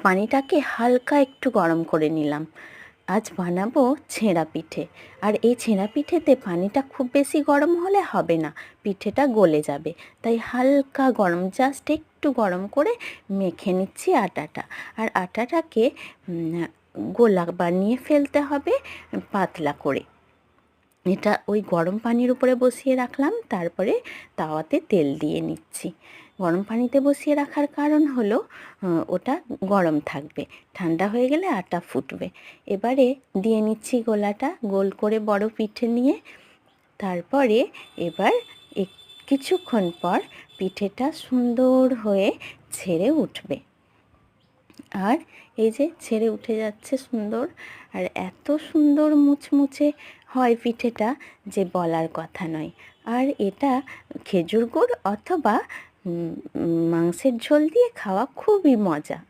পানিটাকে হালকা একটু গরম করে নিলাম। আজ বানাবো ছেঁড়া পিঠে। আর এই ছেঁড়া পিঠেতে পানিটা খুব বেশি গরম হলে হবে না, পিঠেটা গলে যাবে। তাই হালকা গরম, জাস্ট একটু গরম করে মেখে নিচ্ছি আটাটা। আর আটাটাকে গোলা বানিয়ে ফেলতে হবে পাতলা করে। এটা ওই গরম পানির উপরে বসিয়ে রাখলাম, তারপরে তাওয়াতে তেল দিয়ে নিচ্ছি। গরম পানিতে বসিয়ে রাখার কারণ হলো ওটা গরম থাকবে, ঠান্ডা হয়ে গেলে আটা ফুটবে। এবারে দিয়ে নিচ্ছি গোলাটা, গোল করে বড় পিঠে নিয়ে। তারপরে এবার কিছুক্ষণ পর পিঠেটা সুন্দর হয়ে ছেড়ে উঠবে। আর এই যে ছেড়ে উঠে যাচ্ছে সুন্দর, আর এত সুন্দর মুচমুচে হয় পিঠেটা যে বলার কথা নয়। আর এটা খেজুর গুড় অথবা মাংসের ঝোল দিয়ে খাওয়া খুবই মজা।